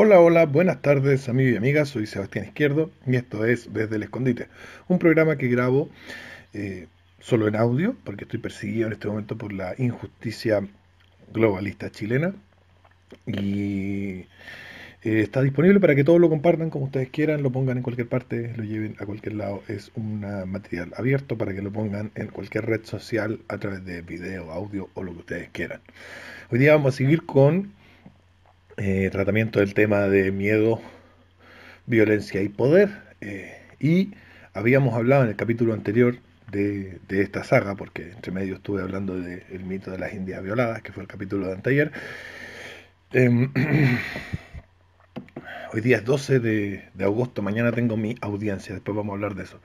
Hola, hola, buenas tardes amigos y amigas, soy Sebastián Izquierdo y esto es Desde el Escondite, un programa que grabo eh, solo en audio porque estoy perseguido en este momento por la injusticia globalista chilena y está disponible para que todos lo compartan como ustedes quieran, lo pongan en cualquier parte, lo lleven a cualquier lado. Es un material abierto para que lo pongan en cualquier red social a través de video, audio o lo que ustedes quieran. Hoy día vamos a seguir con tratamiento del tema de miedo, violencia y poder. Y habíamos hablado en el capítulo anterior de esta saga, porque entre medio estuve hablando del mito de las Indias violadas, que fue el capítulo de anteayer. Eh, Hoy día es 12 de agosto, mañana tengo mi audiencia, después vamos a hablar de eso.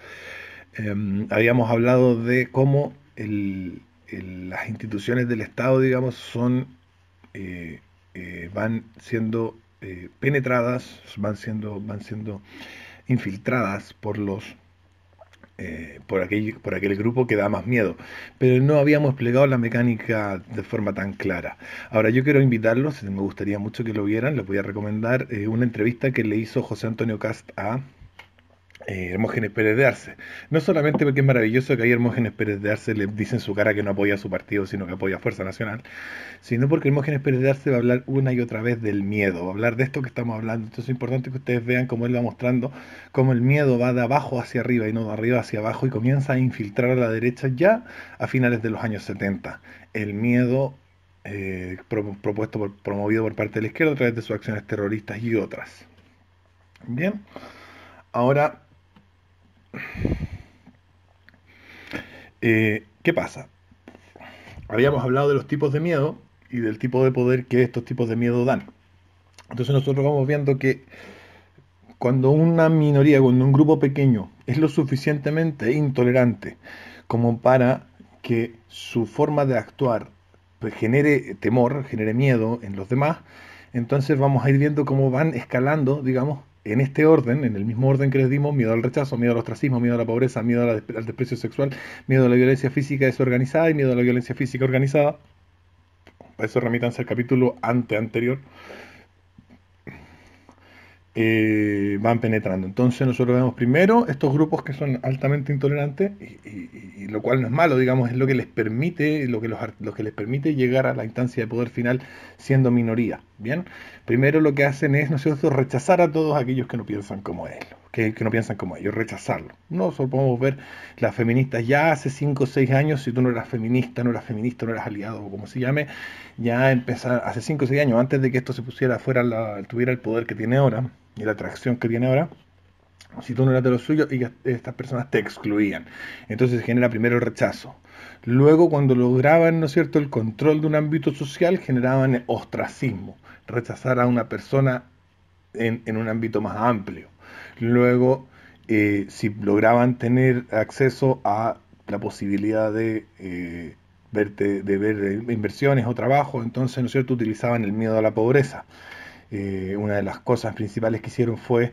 Habíamos hablado de cómo las instituciones del Estado, digamos, eh, van siendo penetradas, van siendo infiltradas por aquel grupo que da más miedo. Pero no habíamos explicado la mecánica de forma tan clara. Ahora yo quiero invitarlos, me gustaría mucho que lo vieran, les voy a recomendar una entrevista que le hizo José Antonio Cast a Hermógenes Pérez de Arce. No solamente porque es maravilloso que ahí Hermógenes Pérez de Arce le dice en su cara que no apoya a su partido, sino que apoya a Fuerza Nacional, sino porque Hermógenes Pérez de Arce va a hablar una y otra vez del miedo, va a hablar de esto que estamos hablando. Entonces es importante que ustedes vean cómo él va mostrando cómo el miedo va de abajo hacia arriba y no de arriba hacia abajo y comienza a infiltrar a la derecha ya a finales de los años 70. El miedo promovido por parte de la izquierda a través de sus acciones terroristas y otras. Bien, ahora, ¿qué pasa? Habíamos hablado de los tipos de miedo y del tipo de poder que estos tipos de miedo dan. Entonces nosotros vamos viendo que cuando una minoría, cuando un grupo pequeño es lo suficientemente intolerante como para que su forma de actuar pues, genere temor, genere miedo en los demás, entonces vamos a ir viendo cómo van escalando, digamos, en este orden, en el mismo orden que les dimos, miedo al rechazo, miedo al ostracismo, miedo a la pobreza, miedo al desprecio sexual, miedo a la violencia física desorganizada y miedo a la violencia física organizada. Para eso remítanse al capítulo anterior. Van penetrando. Entonces nosotros vemos primero estos grupos que son altamente intolerantes y lo cual no es malo, digamos, es lo que les permite, lo que les permite llegar a la instancia de poder final siendo minoría. Bien, primero lo que hacen es, ¿no es cierto?, rechazar a todos aquellos que no piensan como él, que no piensan como ellos, rechazarlo. No solo podemos ver las feministas ya hace 5 o 6 años, si tú no eras feminista, no eras feminista, no eras aliado o como se llame, ya empezar hace 5 o 6 años, antes de que esto se pusiera fuera, tuviera el poder que tiene ahora y la atracción que tiene ahora, si tú no eras de lo suyo, estas personas te excluían. Entonces se genera primero el rechazo. Luego, cuando lograban, ¿no es cierto?, el control de un ámbito social, generaban el ostracismo, rechazar a una persona en un ámbito más amplio. Luego, si lograban tener acceso a la posibilidad de ver inversiones o trabajo, entonces, ¿no es cierto?, utilizaban el miedo a la pobreza. Una de las cosas principales que hicieron fue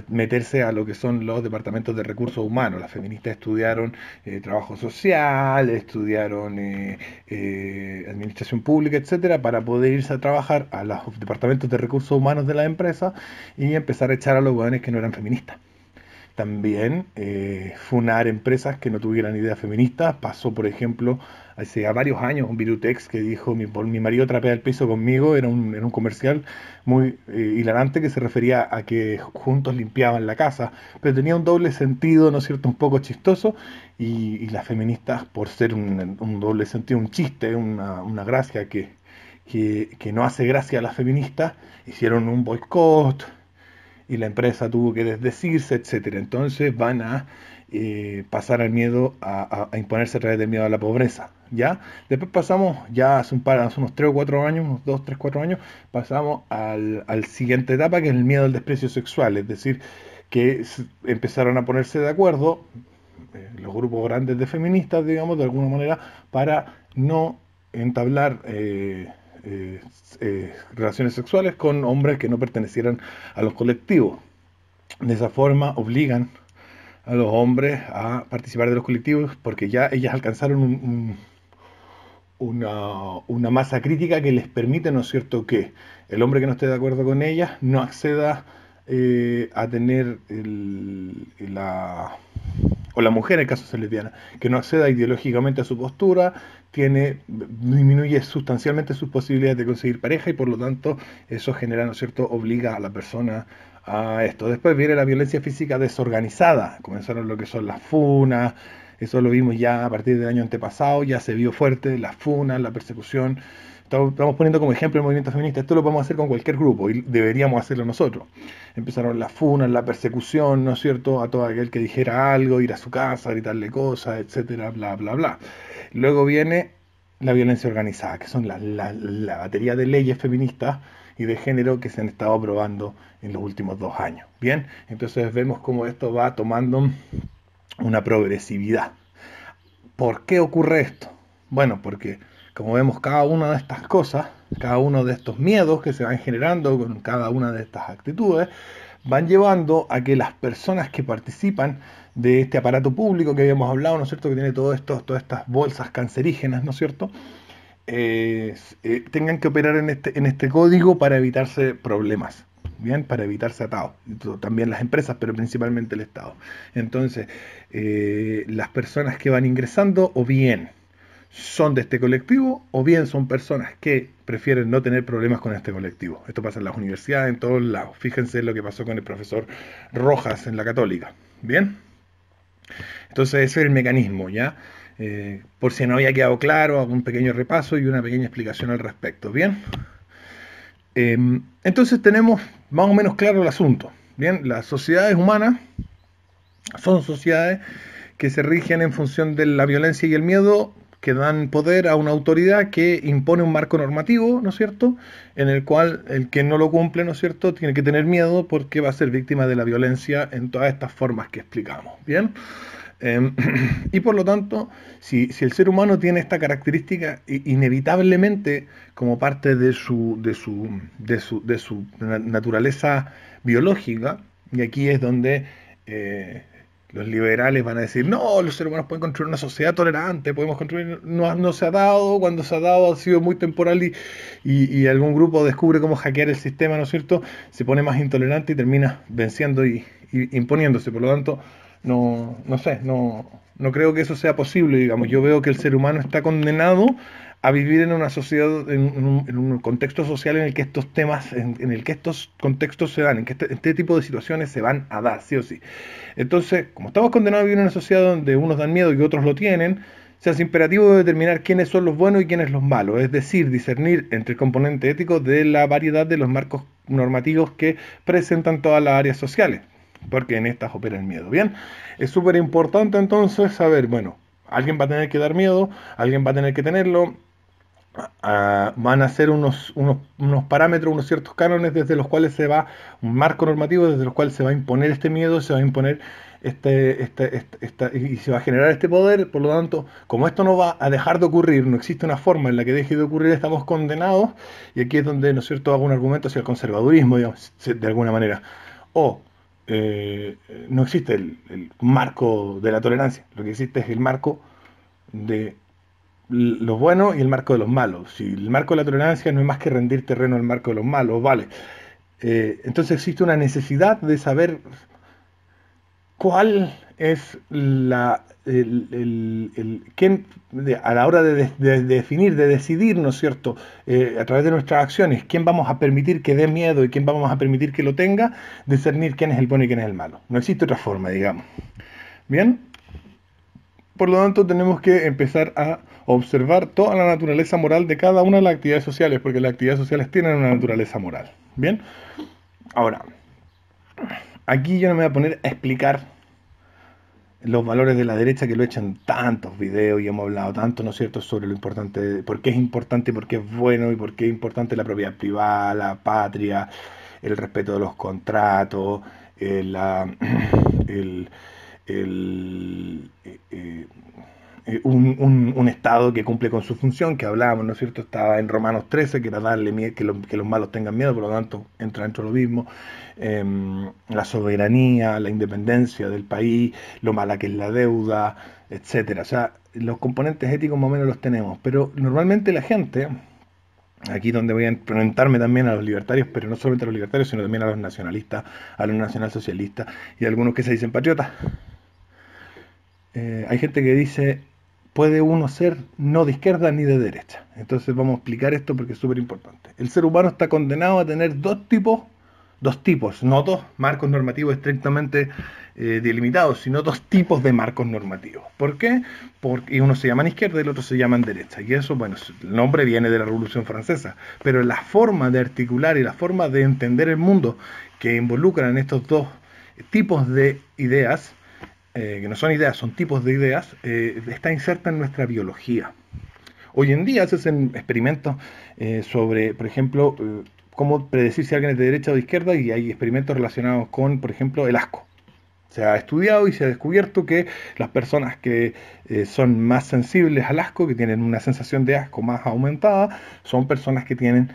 meterse a lo que son los departamentos de recursos humanos. Las feministas estudiaron trabajo social, estudiaron administración pública, etcétera, para poder irse a trabajar a los departamentos de recursos humanos de la empresa y empezar a echar a los jóvenes que no eran feministas. También funar empresas que no tuvieran ideas feministas. Pasó, por ejemplo, hace varios años un Virutex que dijo mi marido trapea el piso conmigo. Era un comercial muy hilarante que se refería a que juntos limpiaban la casa, pero tenía un doble sentido, ¿no es cierto?, un poco chistoso. Y las feministas, por ser un doble sentido, un chiste, una gracia que no hace gracia a las feministas, hicieron un boicot y la empresa tuvo que desdecirse, etcétera. Entonces van a pasar al miedo a imponerse a través del miedo a la pobreza. ¿Ya? Después pasamos, ya hace unos 3 o 4 años, unos 2 3 4 años, pasamos al siguiente etapa, que es el miedo al desprecio sexual. Es decir, que empezaron a ponerse de acuerdo los grupos grandes de feministas, digamos, de alguna manera, para no entablar relaciones sexuales con hombres que no pertenecieran a los colectivos. De esa forma obligan a los hombres a participar de los colectivos porque ya ellas alcanzaron una masa crítica que les permite, ¿no es cierto?, que el hombre que no esté de acuerdo con ella no acceda a tener o la mujer en el caso de ser lesbiana, que no acceda ideológicamente a su postura, disminuye sustancialmente sus posibilidades de conseguir pareja y por lo tanto eso genera, ¿no es cierto?, obliga a la persona a esto. Después viene la violencia física desorganizada, comenzaron lo que son las funas, eso lo vimos ya a partir del año antepasado, ya se vio fuerte, las funas, la persecución. Estamos poniendo como ejemplo el movimiento feminista, esto lo podemos hacer con cualquier grupo y deberíamos hacerlo nosotros. Empezaron las funas, la persecución, ¿no es cierto?, a todo aquel que dijera algo, ir a su casa, gritarle cosas, etcétera, bla, bla, bla. Luego viene la violencia organizada, que son la batería de leyes feministas y de género que se han estado aprobando en los últimos 2 años. Bien, entonces vemos cómo esto va tomando una progresividad. ¿Por qué ocurre esto? Bueno, porque como vemos cada una de estas cosas, cada uno de estos miedos que se van generando con cada una de estas actitudes, van llevando a que las personas que participan de este aparato público que habíamos hablado, ¿no es cierto?, que tiene todas estas bolsas cancerígenas, ¿no es cierto?, tengan que operar en este código para evitarse problemas, bien, para evitarse atados. También las empresas, pero principalmente el Estado. Entonces, las personas que van ingresando o bien son de este colectivo o bien son personas que prefieren no tener problemas con este colectivo. Esto pasa en las universidades, en todos lados. Fíjense lo que pasó con el profesor Rojas en la Católica. Bien, entonces ese es el mecanismo, ¿ya? Por si no había quedado claro, hago un pequeño repaso y una pequeña explicación al respecto. Bien, entonces tenemos más o menos claro el asunto. Bien, las sociedades humanas son sociedades que se rigen en función de la violencia y el miedo, que dan poder a una autoridad que impone un marco normativo, ¿no es cierto?, en el cual el que no lo cumple, ¿no es cierto?, tiene que tener miedo porque va a ser víctima de la violencia en todas estas formas que explicamos. Bien. Y por lo tanto, si el ser humano tiene esta característica, inevitablemente, como parte de su naturaleza biológica, y aquí es donde los liberales van a decir, no, los seres humanos pueden construir una sociedad tolerante, podemos construir, no se ha dado, cuando se ha dado ha sido muy temporal y algún grupo descubre cómo hackear el sistema, ¿no es cierto?, se pone más intolerante y termina venciendo y imponiéndose. Por lo tanto, no creo que eso sea posible, digamos. Yo veo que el ser humano está condenado a vivir en una sociedad, en un contexto social en el que estos temas, en el que estos contextos se dan, en que este tipo de situaciones se van a dar, sí o sí. Entonces, como estamos condenados a vivir en una sociedad donde unos dan miedo y otros lo tienen, se hace imperativo determinar quiénes son los buenos y quiénes los malos, es decir, discernir entre el componente ético de la variedad de los marcos normativos que presentan todas las áreas sociales, porque en estas opera el miedo. Bien, es súper importante entonces saber, bueno, alguien va a tener que dar miedo, alguien va a tener que tenerlo, van a ser unos parámetros, unos ciertos cánones desde los cuales se va, un marco normativo desde los cuales se va a imponer este miedo, se va a imponer y se va a generar este poder. Por lo tanto, como esto no va a dejar de ocurrir, no existe una forma en la que deje de ocurrir, estamos condenados, y aquí es donde, ¿no es cierto?, hago un argumento hacia el conservadurismo, digamos, de alguna manera. O no existe el marco de la tolerancia, lo que existe es el marco de los buenos y el marco de los malos. Si el marco de la tolerancia no es más que rendir terreno al marco de los malos, vale. Entonces existe una necesidad de saber cuál es quién, a la hora de definir, de decidir, ¿no es cierto?, a través de nuestras acciones, quién vamos a permitir que dé miedo y quién vamos a permitir que lo tenga, discernir quién es el bueno y quién es el malo. No existe otra forma, digamos. Bien. Por lo tanto, tenemos que empezar a observar toda la naturaleza moral de cada una de las actividades sociales, porque las actividades sociales tienen una naturaleza moral. Bien. Ahora, aquí yo no me voy a poner a explicar los valores de la derecha, que lo he hecho en tantos videos y hemos hablado tanto, ¿no es cierto?, sobre lo importante, por qué es importante, por qué es bueno y por qué es importante la propiedad privada, la patria, el respeto de los contratos, el, el, el, un Estado que cumple con su función, que hablábamos, ¿no es cierto? Estaba en Romanos 13, que era darle miedo, que los malos tengan miedo, por lo tanto entra dentro de lo mismo. La soberanía, la independencia del país, lo mala que es la deuda, etcétera. O sea, los componentes éticos más o menos los tenemos, pero normalmente la gente, aquí donde voy a enfrentarme también a los libertarios, pero no solamente a los libertarios, sino también a los nacionalistas, a los nacionalsocialistas y a algunos que se dicen patriotas. Hay gente que dice, puede uno ser no de izquierda ni de derecha. Entonces vamos a explicar esto porque es súper importante. El ser humano está condenado a tener dos tipos, no dos marcos normativos estrictamente delimitados, sino dos tipos de marcos normativos. ¿Por qué? Porque uno se llama izquierda y el otro se llama derecha. Y eso, bueno, el nombre viene de la Revolución Francesa, pero la forma de articular y la forma de entender el mundo que involucran estos dos tipos de ideas, que no son ideas, son tipos de ideas, está inserta en nuestra biología. Hoy en día se hacen experimentos sobre, por ejemplo, cómo predecir si alguien es de derecha o de izquierda, y hay experimentos relacionados con, por ejemplo, el asco. Se ha estudiado y se ha descubierto que las personas que son más sensibles al asco, que tienen una sensación de asco más aumentada, son personas que tienen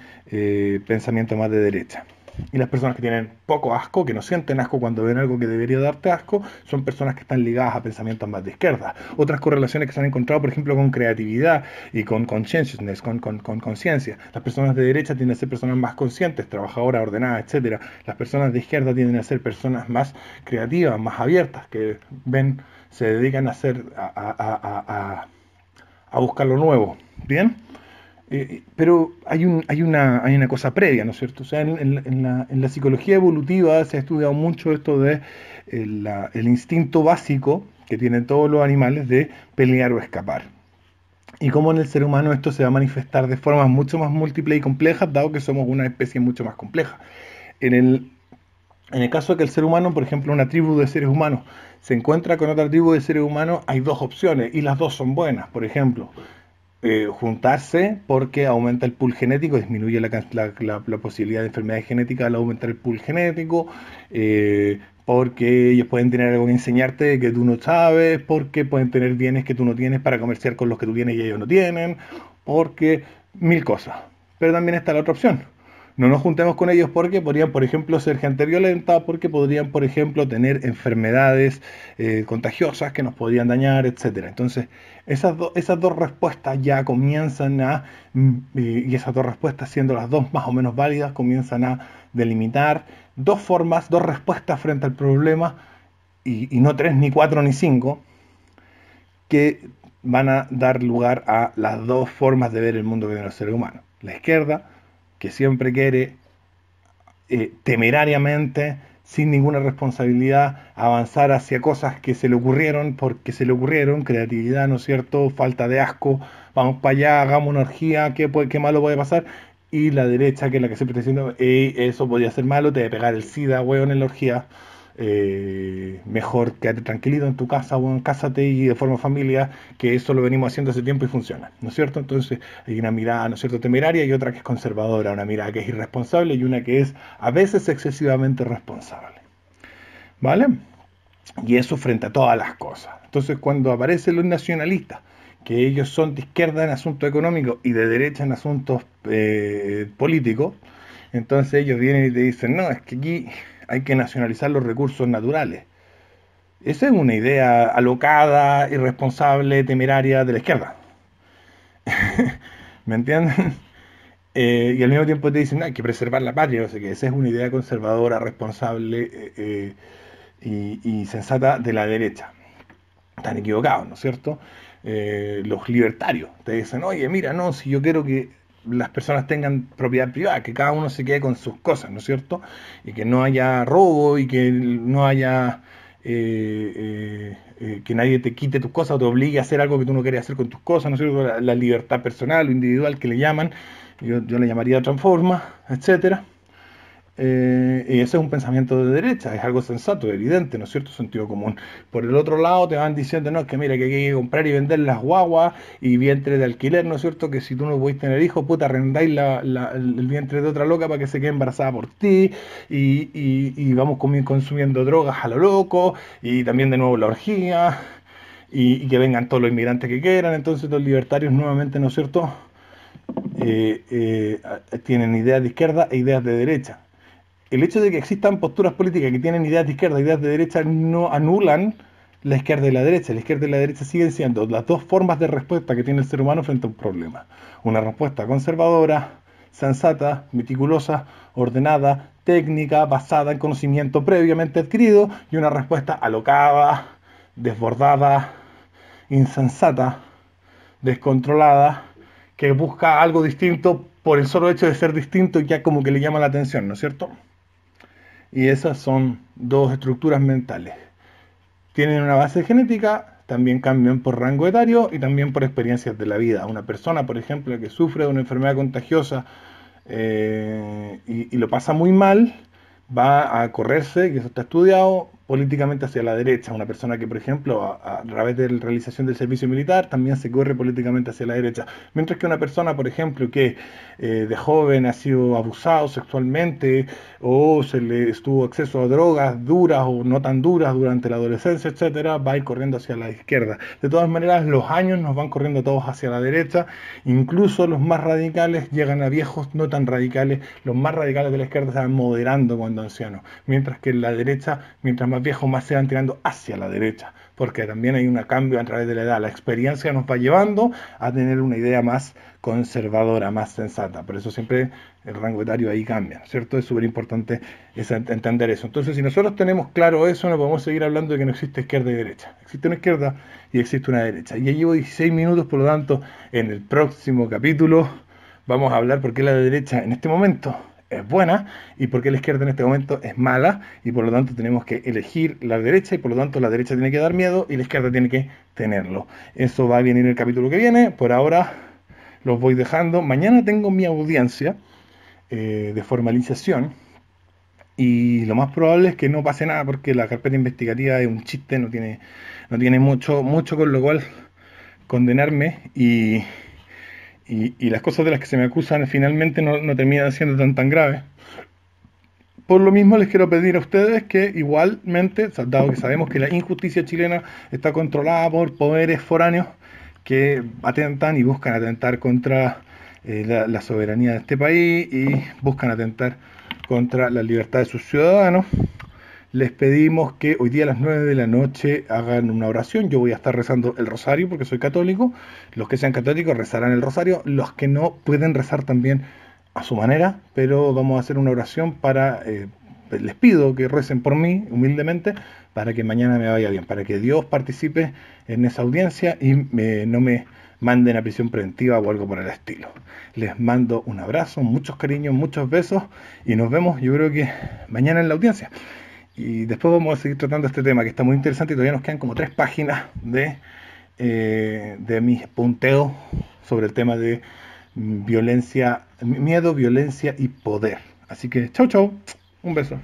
pensamiento más de derecha. Y las personas que tienen poco asco, que no sienten asco cuando ven algo que debería darte asco, son personas que están ligadas a pensamientos más de izquierda. Otras correlaciones que se han encontrado, por ejemplo, con creatividad y con conscientiousness, con conciencia. Las personas de derecha tienden a ser personas más conscientes, trabajadoras, ordenadas, etcétera. Las personas de izquierda tienden a ser personas más creativas, más abiertas, que ven, se dedican a hacer, a buscar lo nuevo. ¿Bien? Pero hay una cosa previa, ¿no es cierto? O sea, en la psicología evolutiva se ha estudiado mucho esto de el instinto básico que tienen todos los animales de pelear o escapar. Y cómo en el ser humano esto se va a manifestar de formas mucho más múltiples y complejas, dado que somos una especie mucho más compleja. En el caso de que el ser humano, por ejemplo, una tribu de seres humanos, se encuentra con otra tribu de seres humanos, hay dos opciones y las dos son buenas. Por ejemplo, juntarse porque aumenta el pool genético, disminuye la posibilidad de enfermedades genéticas al aumentar el pool genético, porque ellos pueden tener algo que enseñarte que tú no sabes, porque pueden tener bienes que tú no tienes para comerciar con los que tú tienes y ellos no tienen, porque mil cosas. Pero también está la otra opción. No nos juntemos con ellos porque podrían, por ejemplo, ser gente violenta, porque podrían, por ejemplo, tener enfermedades contagiosas que nos podrían dañar, etcétera. Entonces, esas dos respuestas ya comienzan y esas dos respuestas, siendo las dos más o menos válidas, comienzan a delimitar dos formas, dos respuestas frente al problema, y no tres, ni cuatro, ni cinco, que van a dar lugar a las dos formas de ver el mundo que tiene el ser humano. La izquierda, que siempre quiere temerariamente, sin ninguna responsabilidad, avanzar hacia cosas que se le ocurrieron porque se le ocurrieron, creatividad, ¿no es cierto?, falta de asco, vamos para allá, hagamos una orgía, qué malo puede pasar. Y la derecha, que es la que siempre está diciendo, eso podría ser malo, te debe pegar el SIDA, weón, en la orgía. Mejor quédate tranquilito en tu casa, bueno, cásate y de forma familia, que eso lo venimos haciendo hace tiempo y funciona, ¿no es cierto? Entonces hay una mirada, ¿no es cierto?, temeraria, y otra que es conservadora, una mirada que es irresponsable y una que es a veces excesivamente responsable, ¿vale? Y eso frente a todas las cosas. Entonces cuando aparecen los nacionalistas, que ellos son de izquierda en asuntos económicos y de derecha en asuntos políticos, entonces ellos vienen y te dicen, no, es que aquí hay que nacionalizar los recursos naturales. Esa es una idea alocada, irresponsable, temeraria de la izquierda. ¿Me entienden? Y al mismo tiempo te dicen, no, hay que preservar la patria. O sea que esa es una idea conservadora, responsable y sensata de la derecha. Están equivocados, ¿no es cierto? Los libertarios te dicen, oye, mira, no, si yo quiero que las personas tengan propiedad privada, que cada uno se quede con sus cosas, ¿no es cierto? Y que no haya robo y que no haya que nadie te quite tus cosas o te obligue a hacer algo que tú no quieres hacer con tus cosas, ¿no es cierto? La libertad personal o individual que le llaman, yo le llamaría otra forma, etcétera. Y ese es un pensamiento de derecha, es algo sensato, evidente, ¿no es cierto? Sentido común. Por el otro lado te van diciendo, no, es que mira, que hay que comprar y vender las guaguas y vientre de alquiler, ¿no es cierto? Que si tú no podés tener hijos, puta, arrendáis el vientre de otra loca para que se quede embarazada por ti, y vamos consumiendo drogas a lo loco, y también de nuevo la orgía, y que vengan todos los inmigrantes que quieran. Entonces los libertarios nuevamente, ¿no es cierto?, tienen ideas de izquierda e ideas de derecha. El hecho de que existan posturas políticas que tienen ideas de izquierda e ideas de derecha no anulan la izquierda y la derecha. La izquierda y la derecha siguen siendo las dos formas de respuesta que tiene el ser humano frente a un problema. Una respuesta conservadora, sensata, meticulosa, ordenada, técnica, basada en conocimiento previamente adquirido, y una respuesta alocada, desbordada, insensata, descontrolada, que busca algo distinto por el solo hecho de ser distinto y ya como que le llama la atención, ¿no es cierto? Y esas son dos estructuras mentales. Tienen una base genética, también cambian por rango etario y también por experiencias de la vida. Una persona, por ejemplo, que sufre de una enfermedad contagiosa y lo pasa muy mal, va a correrse, y eso está estudiado, políticamente hacia la derecha. Una persona que, por ejemplo, a través de la realización del servicio militar, también se corre políticamente hacia la derecha. Mientras que una persona, por ejemplo, que de joven ha sido abusado sexualmente o se le estuvo acceso a drogas duras o no tan duras durante la adolescencia, etcétera, va a ir corriendo hacia la izquierda. De todas maneras, los años nos van corriendo todos hacia la derecha. Incluso los más radicales llegan a viejos no tan radicales. Los más radicales de la izquierda se van moderando cuando ancianos, mientras que en la derecha, mientras más viejos, más se van tirando hacia la derecha, porque también hay un cambio a través de la edad. La experiencia nos va llevando a tener una idea más conservadora, más sensata. Por eso siempre el rango etario ahí cambia, ¿cierto? Es súper importante entender eso. Entonces, si nosotros tenemos claro eso, no podemos seguir hablando de que no existe izquierda y derecha. Existe una izquierda y existe una derecha. Y ya llevo 16 minutos, por lo tanto, en el próximo capítulo vamos a hablar por qué la derecha en este momento es buena y por qué la izquierda en este momento es mala, y por lo tanto tenemos que elegir la derecha, y por lo tanto la derecha tiene que dar miedo y la izquierda tiene que tenerlo. Eso va a venir en el capítulo que viene. Por ahora los voy dejando. Mañana tengo mi audiencia de formalización y lo más probable es que no pase nada porque la carpeta investigativa es un chiste, no tiene mucho con lo cual condenarme, y las cosas de las que se me acusan finalmente no terminan siendo tan graves. Por lo mismo les quiero pedir a ustedes que igualmente, dado que sabemos que la injusticia chilena está controlada por poderes foráneos que atentan y buscan atentar contra la soberanía de este país y buscan atentar contra la libertad de sus ciudadanos, les pedimos que hoy día a las 9 de la noche hagan una oración. Yo voy a estar rezando el rosario porque soy católico. Los que sean católicos rezarán el rosario. Los que no pueden rezar también a su manera, pero vamos a hacer una oración para... les pido que recen por mí, humildemente, para que mañana me vaya bien, para que Dios participe en esa audiencia y no me manden a prisión preventiva o algo por el estilo. Les mando un abrazo, muchos cariños, muchos besos y nos vemos, yo creo que mañana en la audiencia. Y después vamos a seguir tratando este tema que está muy interesante y todavía nos quedan como 3 páginas de mis punteos sobre el tema de violencia, miedo, violencia y poder. Así que chau, un beso.